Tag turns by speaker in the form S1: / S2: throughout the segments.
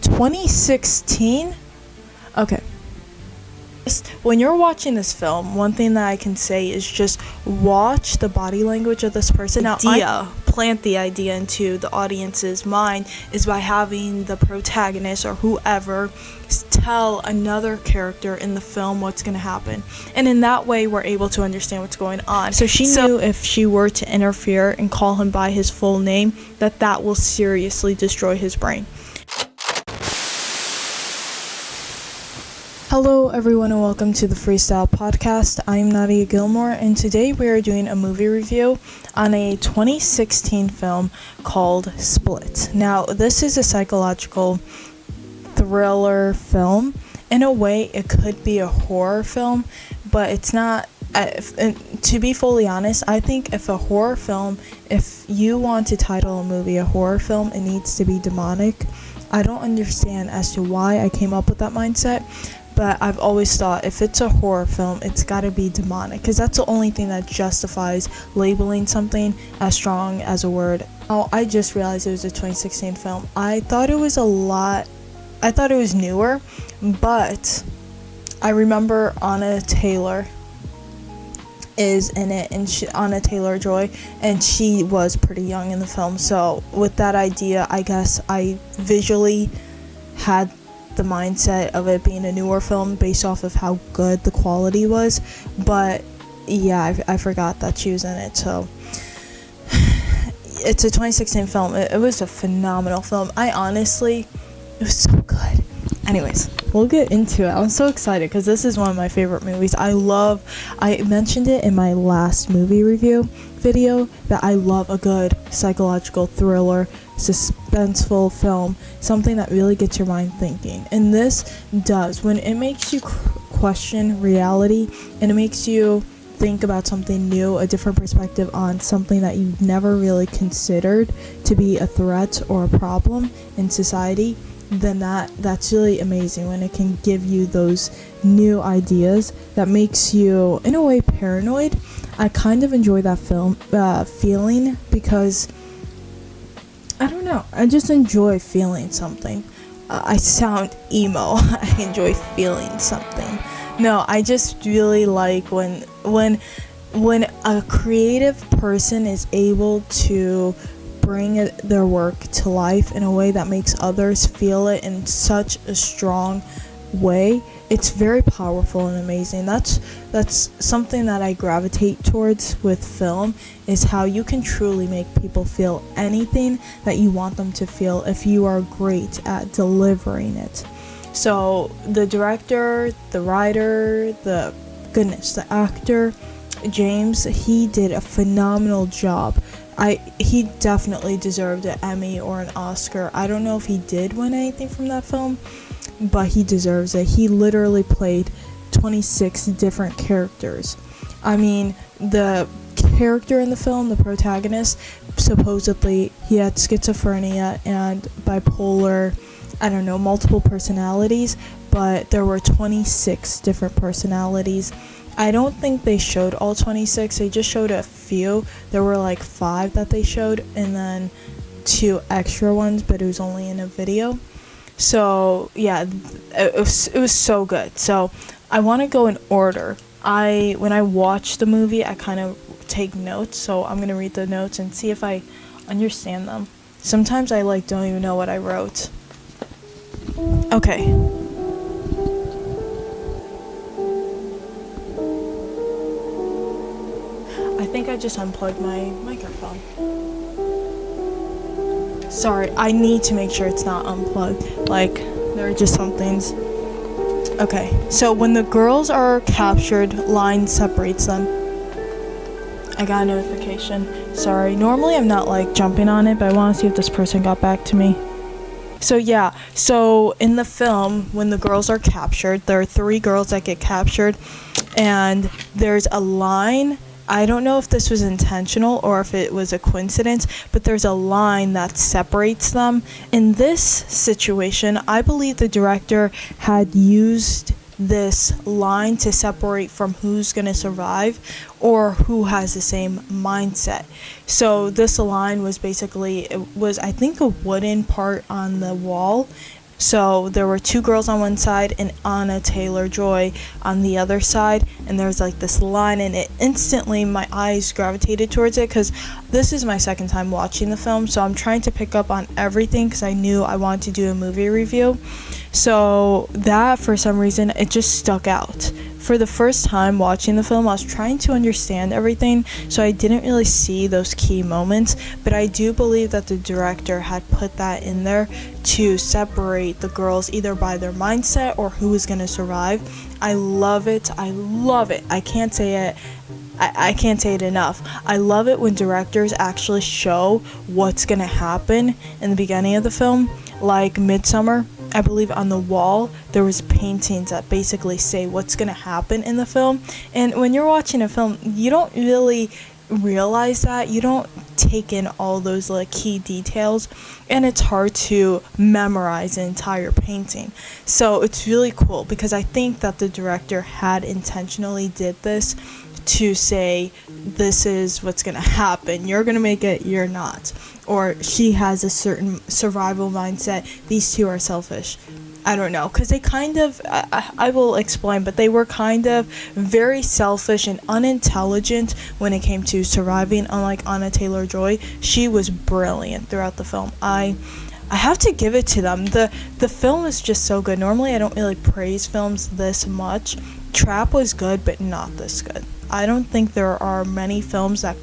S1: 2016? Okay. When you're watching this film, one thing that I can say is just watch the body language of this person. Now, plant the idea into the audience's mind is by having the protagonist or whoever tell another character in the film what's going to happen. And in that way, we're able to understand what's going on. So she knew if she were to interfere and call him by his full name, that will seriously destroy his brain. Hello everyone and welcome to the Freestyle Podcast. I'm Nadia Gilmore and today we are doing a movie review on a 2016 film called Split. Now this is a psychological thriller film. In a way it could be a horror film, but it's not. To be fully honest, I think if you want to title a movie a horror film, it needs to be demonic. I don't understand as to why I came up with that mindset. But I've always thought if it's a horror film, it's got to be demonic, because that's the only thing that justifies labeling something as strong as a word. Oh, I just realized it was a 2016 film. I thought it was newer, but I remember Anya Taylor is in it, and Anya Taylor-Joy, and she was pretty young in the film. So with that idea, I guess I visually had the mindset of it being a newer film based off of how good the quality was. But yeah, I forgot that she was in it. So it's a 2016 film. It was a phenomenal film. It was so good. Anyways, we'll get into it. I'm so excited because this is one of my favorite movies. I mentioned it in my last movie review video that I love a good psychological thriller, suspenseful film, something that really gets your mind thinking. And this does, when it makes you question reality and it makes you think about something new, a different perspective on something that you've never really considered to be a threat or a problem in society, then that's really amazing when it can give you those new ideas that makes you in a way paranoid. I kind of enjoy that feeling because I don't know, I just enjoy feeling something. I sound emo. I enjoy feeling something. No, I just really like when a creative person is able to bring their work to life in a way that makes others feel it in such a strong way. It's very powerful and amazing. That's something that I gravitate towards with film, is how you can truly make people feel anything that you want them to feel if you are great at delivering it. So the director, the writer, the actor, James, he did a phenomenal job. He definitely deserved an Emmy or an Oscar. I don't know if he did win anything from that film, but he deserves it. He literally played 26 different characters. I mean, the character in the film, the protagonist, supposedly he had schizophrenia and bipolar, multiple personalities, but there were 26 different personalities. I don't think they showed all 26. They just showed a few. There were like 5 that they showed, and then 2 extra ones, but it was only in a video. So yeah, it was so good. So I want to go in order. When I watch the movie, I kind of take notes. So I'm gonna read the notes and see if I understand them. Sometimes I don't even know what I wrote. Okay. I think I just unplugged my microphone. Sorry, I need to make sure it's not unplugged. There are just some things. Okay, so when the girls are captured, line separates them. I got a notification. Sorry, normally I'm not jumping on it, but I want to see if this person got back to me. So yeah, so in the film, when the girls are captured, there are 3 girls that get captured, and there's a line. I don't know if this was intentional or if it was a coincidence, but there's a line that separates them. In this situation, I believe the director had used this line to separate from who's going to survive or who has the same mindset. So this line was basically, it was, I think, a wooden part on the wall. So there were two girls on one side and Anya Taylor-Joy on the other side, and there was like this line, and it instantly, my eyes gravitated towards it, because this is my second time watching the film, so I'm trying to pick up on everything because I knew I wanted to do a movie review. So that, for some reason, it just stuck out. For the first time watching the film, I was trying to understand everything, so I didn't really see those key moments, but I do believe that the director had put that in there to separate the girls either by their mindset or who is going to survive. I love it. I love it. I can't say it. I can't say it enough. I love it when directors actually show what's going to happen in the beginning of the film. Like Midsummer, I believe on the wall there was paintings that basically say what's going to happen in the film. And when you're watching a film, you don't really realize that. You don't take in all those like key details, and it's hard to memorize an entire painting. So it's really cool because I think that the director had intentionally did this to say, this is what's going to happen. You're going to make it, you're not. Or she has a certain survival mindset. These two are selfish. I don't know, because they kind of, I will explain, but they were kind of very selfish and unintelligent when it came to surviving. Unlike Anya Taylor-Joy, she was brilliant throughout the film. I have to give it to them. The film is just so good. Normally I don't really praise films this much. Trap was good, but not this good. I don't think there are many films that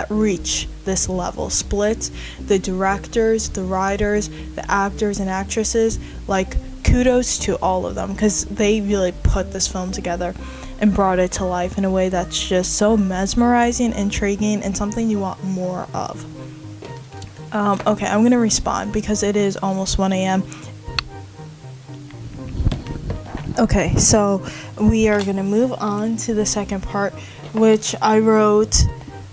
S1: reach this level. Split, the directors, the writers, the actors and actresses, like, kudos to all of them, because they really put this film together and brought it to life in a way that's just so mesmerizing, intriguing, and something you want more of. Okay, I'm gonna respond because it is almost 1 a.m. Okay, so we are going to move on to the second part, which I wrote,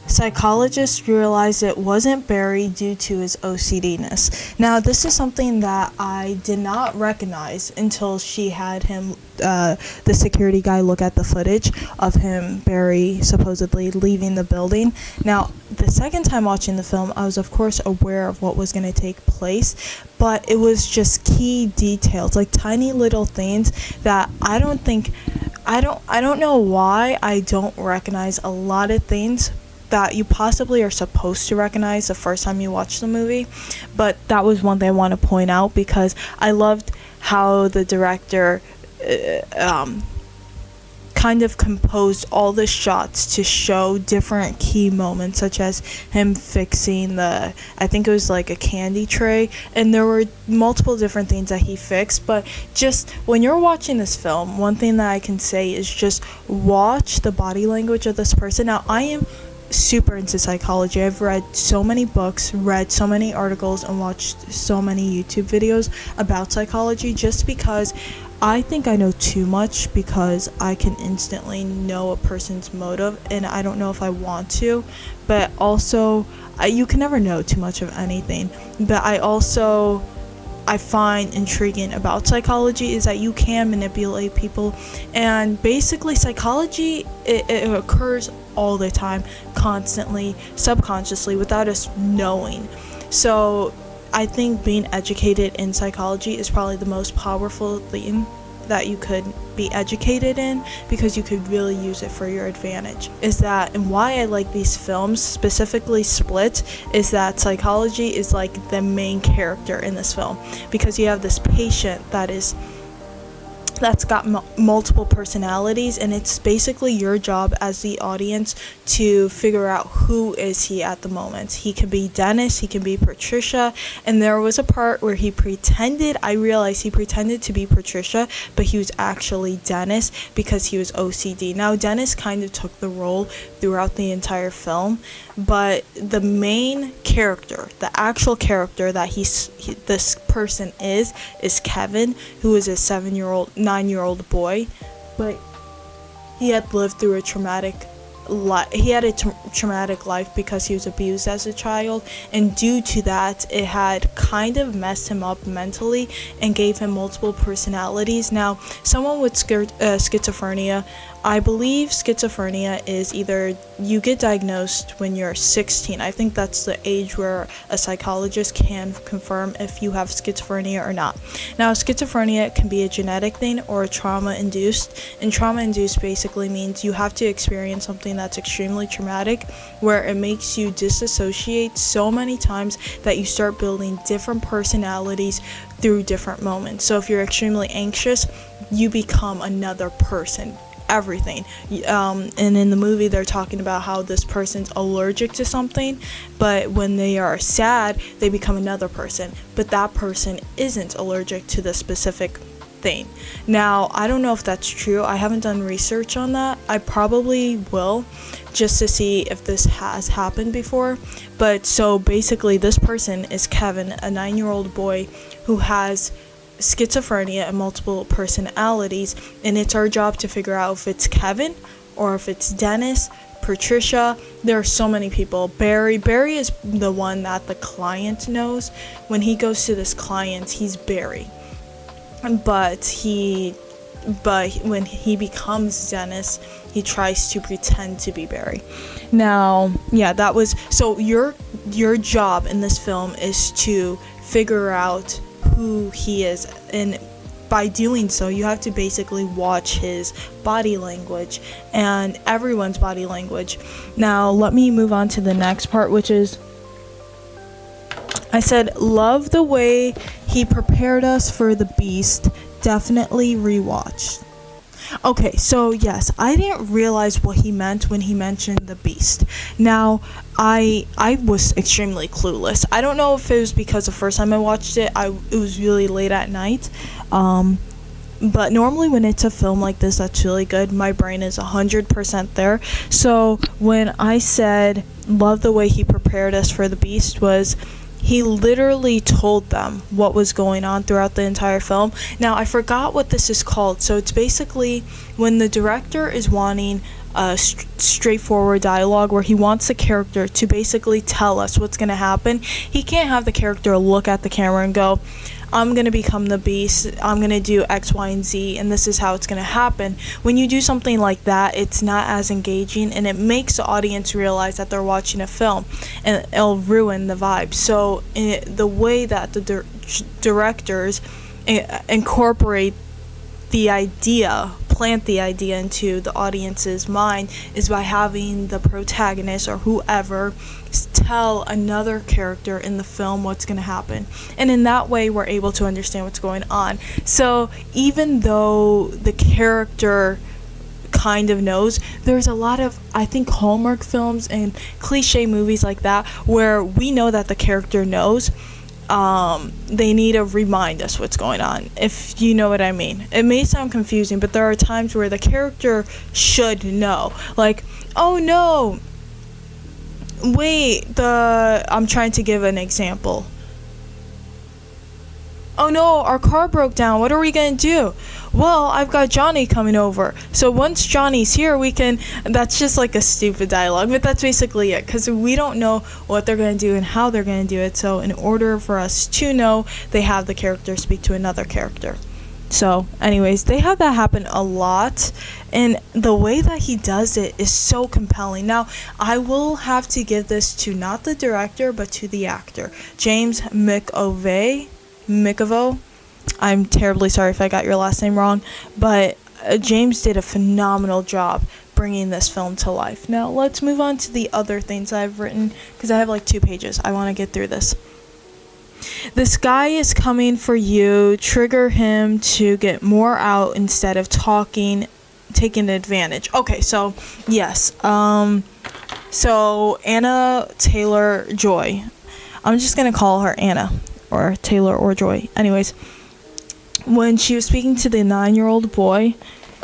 S1: Psychologist realized it wasn't Barry due to his OCD-ness. Now, this is something that I did not recognize until she had him, the security guy, look at the footage of him, Barry, supposedly leaving the building. Now, the second time watching the film, I was, of course, aware of what was going to take place, but it was just key details, like tiny little things that I don't know why I don't recognize a lot of things that you possibly are supposed to recognize the first time you watch the movie. But that was one thing I want to point out, because I loved how the director kind of composed all the shots to show different key moments, such as him fixing I think it was like a candy tray, and there were multiple different things that he fixed. But just when you're watching this film, one thing that I can say is just watch the body language of this person. Now, I am super into psychology. I've read so many books, read so many articles, and watched so many YouTube videos about psychology, just because I think I know too much, because I can instantly know a person's motive, and I don't know if I want to. But also, you can never know too much of anything. But I find intriguing about psychology is that you can manipulate people, and basically psychology, it occurs all the time, constantly, subconsciously, without us knowing. So I think being educated in psychology is probably the most powerful thing that you could be educated in, because you could really use it for your advantage. And why I like these films, specifically Split, is that psychology is like the main character in this film, because you have this patient that's got multiple personalities, and it's basically your job as the audience to figure out who is he at the moment. He can be Dennis, he can be Patricia, and there was a part where I realized he pretended to be Patricia, but he was actually Dennis because he was OCD. Now, Dennis kind of took the role throughout the entire film, but the main character, the actual character that this person is Kevin, who is a 9-year-old boy, but he had lived through a traumatic he had a traumatic life because he was abused as a child, and due to that, it had kind of messed him up mentally and gave him multiple personalities. Now, someone with schizophrenia, I believe schizophrenia is either you get diagnosed when you're 16. I think that's the age where a psychologist can confirm if you have schizophrenia or not. Now, schizophrenia can be a genetic thing or a trauma-induced, and trauma-induced basically means you have to experience something that's extremely traumatic where it makes you disassociate so many times that you start building different personalities through different moments. So if you're extremely anxious, you become another person. Everything. And in the movie they're talking about how this person's allergic to something, but when they are sad they become another person, but that person isn't allergic to the specific thing. Now, I don't know if that's true. I haven't done research on that. I probably will, just to see if this has happened before. But so basically this person is Kevin, a 9-year-old boy who has schizophrenia and multiple personalities, and it's our job to figure out if it's Kevin or if it's Dennis, Patricia. There are so many people. Barry is the one that the client knows. When he goes to this client, he's Barry, but when he becomes Dennis, he tries to pretend to be Barry. Now, yeah, that was so your job in this film is to figure out who he is, and by doing so you have to basically watch his body language and everyone's body language. Now let me move on to the next part, which is, I said, love the way he prepared us for the beast. Definitely rewatch. Okay, so yes, I didn't realize what he meant when he mentioned the beast. Now, I was extremely clueless. I don't know if it was because the first time I watched it, it was really late at night. But normally when it's a film like this that's really good, my brain is 100% there. So when I said, love the way he prepared us for the beast, was he literally told them what was going on throughout the entire film. Now, I forgot what this is called. So it's basically when the director is wanting a straightforward dialogue where he wants the character to basically tell us what's going to happen. He can't have the character look at the camera and go, I'm going to become the beast, I'm going to do X, Y, and Z, and this is how it's going to happen. When you do something like that, it's not as engaging, and it makes the audience realize that they're watching a film, and it'll ruin the vibe. So the way that the directors incorporate the idea, plant the idea into the audience's mind, is by having the protagonist or whoever tell another character in the film what's going to happen, and in that way we're able to understand what's going on. So even though the character kind of knows, there's a lot of, I think, Hallmark films and cliche movies like that where we know that the character knows. They need to remind us what's going on, if you know what I mean. It may sound confusing, but there are times where the character should know, like, oh no, wait, I'm trying to give an example. Oh no, our car broke down. What are we gonna do? Well, I've got Johnny coming over. So once Johnny's here, we can... That's just like a stupid dialogue, but that's basically it, because we don't know what they're gonna do and how they're gonna do it. So in order for us to know, they have the character speak to another character. So anyways, they have that happen a lot, and the way that he does it is so compelling. Now, I will have to give this to not the director, but to the actor, James McAvoy. I'm terribly sorry if I got your last name wrong, but James did a phenomenal job bringing this film to life. Now, let's move on to the other things I've written, because I have like 2 pages. I want to get through this. This guy is coming for you. Trigger him to get more out instead of taking advantage. Okay, so yes. So Anna Taylor-Joy. I'm just going to call her Anna, or Taylor or Joy. Anyways, when she was speaking to the 9-year-old boy,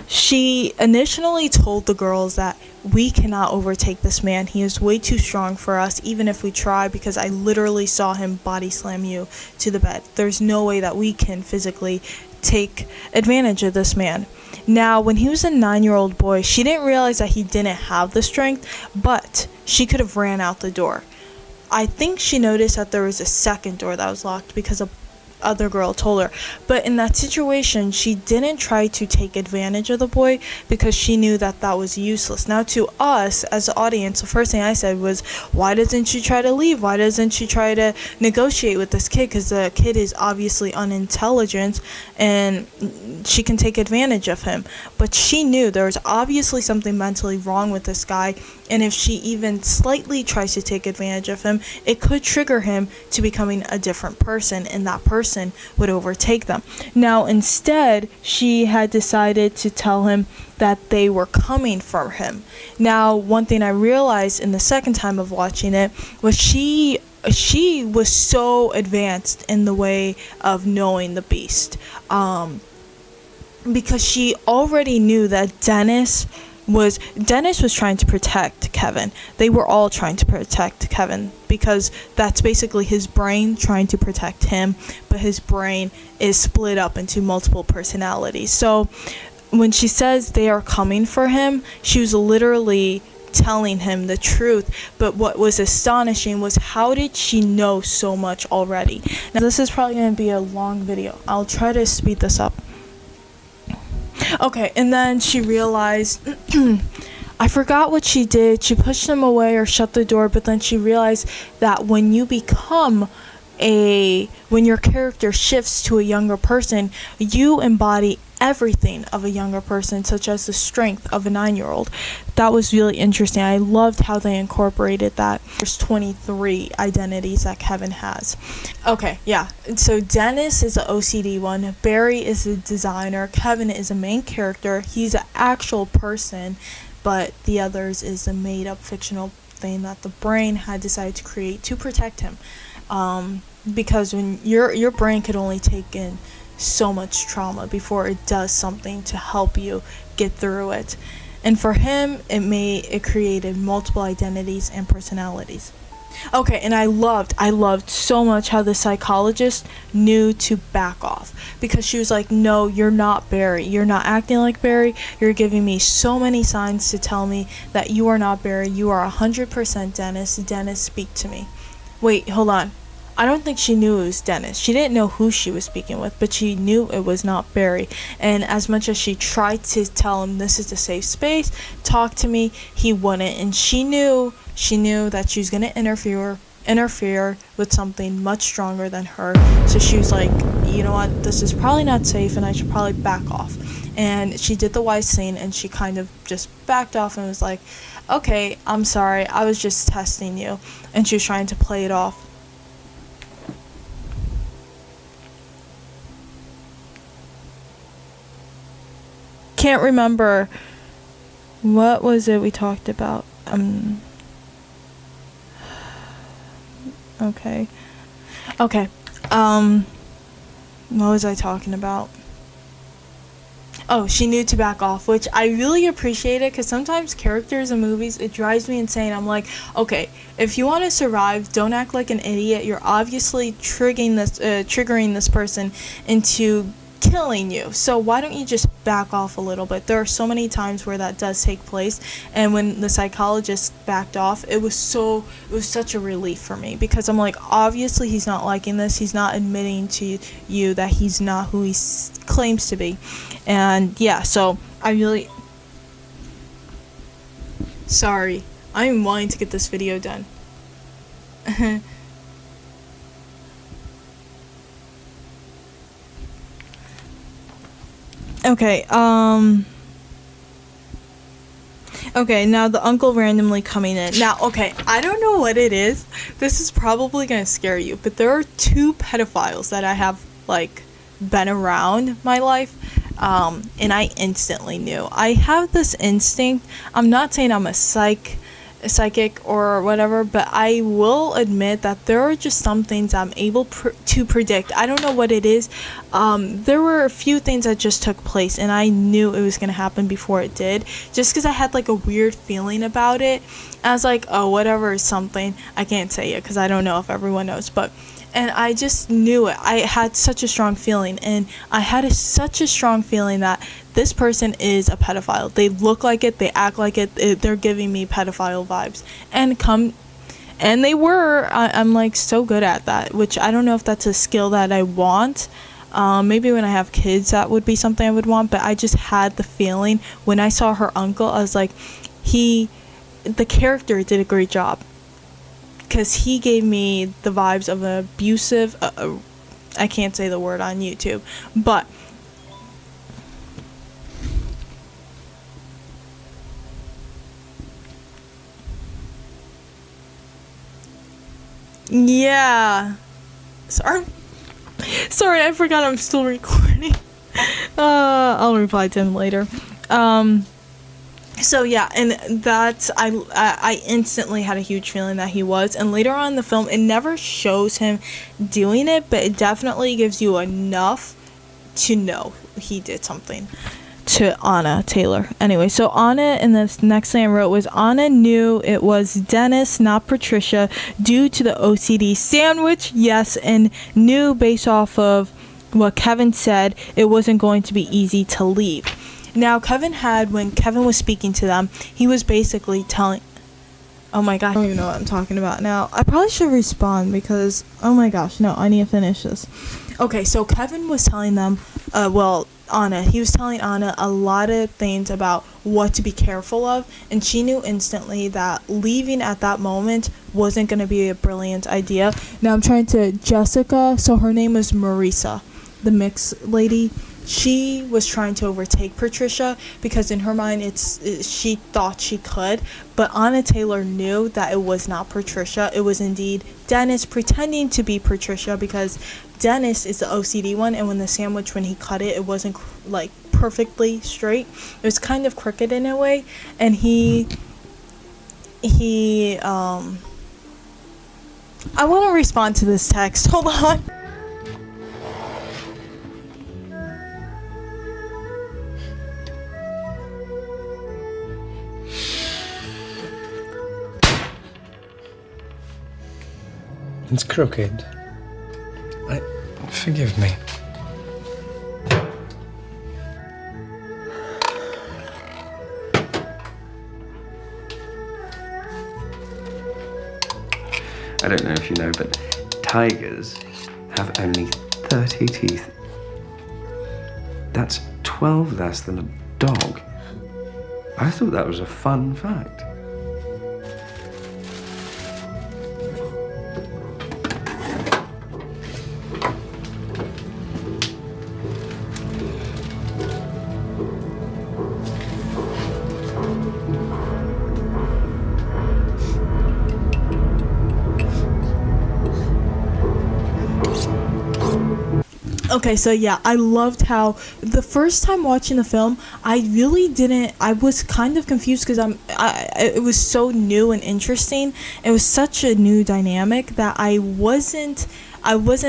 S1: she initially told the girls that we cannot overtake this man. He is way too strong for us, even if we try, because I literally saw him body slam you to the bed. There's no way that we can physically take advantage of this man. Now, when he was a 9-year-old boy, she didn't realize that he didn't have the strength, but she could have ran out the door. I think she noticed that there was a second door that was locked because a other girl told her. But in that situation, she didn't try to take advantage of the boy because she knew that that was useless. Now, to us as the audience, the first thing I said was, why doesn't she try to leave? Why doesn't she try to negotiate with this kid? Because the kid is obviously unintelligent and she can take advantage of him. But she knew there was obviously something mentally wrong with this guy, and if she even slightly tries to take advantage of him, it could trigger him to becoming a different person, and that person would overtake them. Now, instead, she had decided to tell him that they were coming for him. Now, one thing I realized in the second time of watching it was she was so advanced in the way of knowing the beast, because she already knew that Dennis was trying to protect Kevin. They were all trying to protect Kevin because that's basically his brain trying to protect him, but his brain is split up into multiple personalities. So when she says they are coming for him, she was literally telling him the truth. But what was astonishing was, how did she know so much already? Now, this is probably going to be a long video. I'll try to speed this up. Okay, and then she realized, I forgot what she did. She pushed him away or shut the door, but then she realized that when your character shifts to a younger person, you embody everything of a younger person, such as the strength of a 9-year-old. That was really interesting. I loved how they incorporated that. There's 23 identities that Kevin has. Okay, yeah. So Dennis is the OCD one. Barry is the designer. Kevin is a main character. He's an actual person, but the others is a made-up fictional thing that the brain had decided to create to protect him. Because when your brain could only take in so much trauma before it does something to help you get through it. And for him, it created multiple identities and personalities. Okay, and I loved so much how the psychologist knew to back off, because she was like, no, you're not Barry. You're not acting like Barry. You're giving me so many signs to tell me that you are not Barry. You are 100% Dennis. Dennis, speak to me. Wait, hold on. I don't think she knew it was Dennis. She didn't know who she was speaking with, but she knew it was not Barry. And as much as she tried to tell him, this is a safe space, talk to me, he wouldn't. And she knew that she was going to interfere with something much stronger than her. So she was like, you know what, this is probably not safe and I should probably back off. And she did the wise thing, and she kind of just backed off and was like, okay, I'm sorry, I was just testing you. And she was trying to play it off. Can't remember, what was it we talked about? Okay. What was I talking about? Oh, she knew to back off, which I really appreciate it, because sometimes characters in movies, it drives me insane. I'm like, okay, if you want to survive, don't act like an idiot. You're obviously triggering this person into killing you, so why don't you just back off a little bit? There are so many times where that does take place, and when the psychologist backed off, it was such a relief for me, because I'm like, obviously he's not liking this. He's not admitting to you that he's not who he claims to be. And yeah, so sorry, I'm wanting to get this video done. Okay, now the uncle randomly coming in. Now, okay, I don't know what it is. This is probably gonna scare you, but there are 2 pedophiles that I have, like, been around my life, and I instantly knew. I have this instinct. I'm not saying I'm a psychic or whatever, but I will admit that there are just some things I'm able to predict. I don't know what it is. There were a few things that just took place, and I knew it was going to happen before it did, just because I had like a weird feeling about it. I was like, oh, whatever is something. I can't say it because I don't know if everyone knows, but And I just knew it. I had such a strong feeling, and I had such a strong feeling that this person is a pedophile. They look like it, they act like it, they're giving me pedophile vibes. And they were. I'm like so good at that, which I don't know if that's a skill that I want. Maybe when I have kids that would be something I would want, but I just had the feeling when I saw her uncle, I was like, the character did a great job, because he gave me the vibes of an abusive, I can't say the word on YouTube, but yeah, sorry, I forgot I'm still recording. I'll reply to him later. So yeah, and that's I instantly had a huge feeling that he was. And later on in the film, it never shows him doing it, but it definitely gives you enough to know he did something to Anna Taylor. Anyway, so Anna, and the next thing I wrote was, Anna knew it was Dennis, not Patricia, due to the OCD sandwich, yes, and knew based off of what Kevin said it wasn't going to be easy to leave. Now, when Kevin was speaking to them, he was basically telling, oh my gosh, I don't even know what I'm talking about now. I probably should respond because, oh my gosh, no, I need to finish this. Okay, so Kevin was telling them, he was telling Anna a lot of things about what to be careful of, and she knew instantly that leaving at that moment wasn't going to be a brilliant idea. Now I'm trying to, Jessica, so her name was Marisa, the mixed lady. She was trying to overtake Patricia because in her mind she thought she could, but Anna Taylor knew that it was not Patricia. It was indeed Dennis pretending to be Patricia, because Dennis is the OCD one, and when he cut it wasn't like perfectly straight. It was kind of crooked in a way, and I want to respond to this text. Hold on.
S2: It's crooked. Forgive me.
S3: I don't know if you know, but tigers have only 30 teeth. That's 12 less than a dog. I thought that was a fun fact.
S1: Okay, so yeah, I loved how the first time watching the film, I was kind of confused because it was so new and interesting. It was such a new dynamic that I wasn't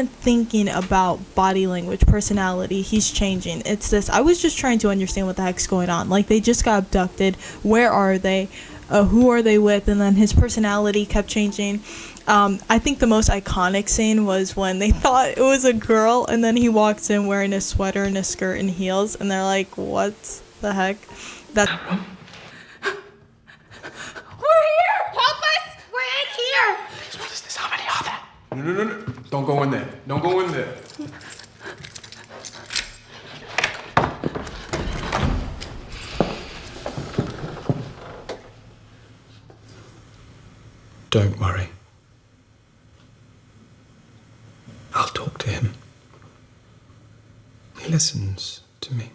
S1: thinking about body language, personality, he's changing. It's this, I was just trying to understand what the heck's going on. Like, they just got abducted. Where are they? Who are they with? And then his personality kept changing. I think the most iconic scene was when they thought it was a girl, and then he walks in wearing a sweater and a skirt and heels, and they're like, what the heck?
S4: We're here! Help us! We're in here!
S2: What is this? How many are there?
S5: No. Don't go in there. Don't go in there.
S2: Don't worry. I'll talk to him. He listens to me.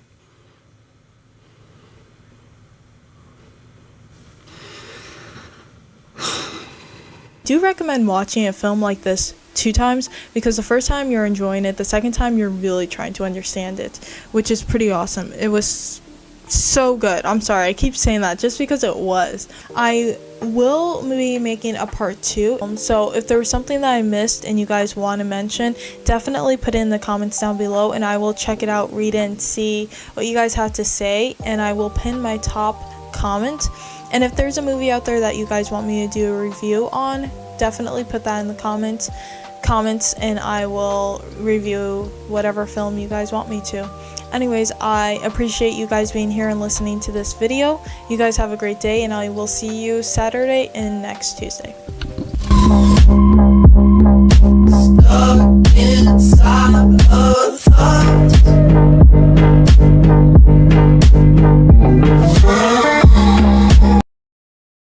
S1: Do recommend watching a film like this 2 times, because the first time you're enjoying it, the second time you're really trying to understand it, which is pretty awesome. It was so good. I'm sorry, I keep saying that just because it was. I will be making a part 2, so if there was something that I missed and you guys want to mention, definitely put it in the comments down below, and I will check it out, read it, and see what you guys have to say, and I will pin my top comment. And if there's a movie out there that you guys want me to do a review on, definitely put that in the comments, and I will review whatever film you guys want me to. Anyways, I appreciate you guys being here and listening to this video. You guys have a great day, and I will see you Saturday and next Tuesday.
S6: Stuck inside of thoughts.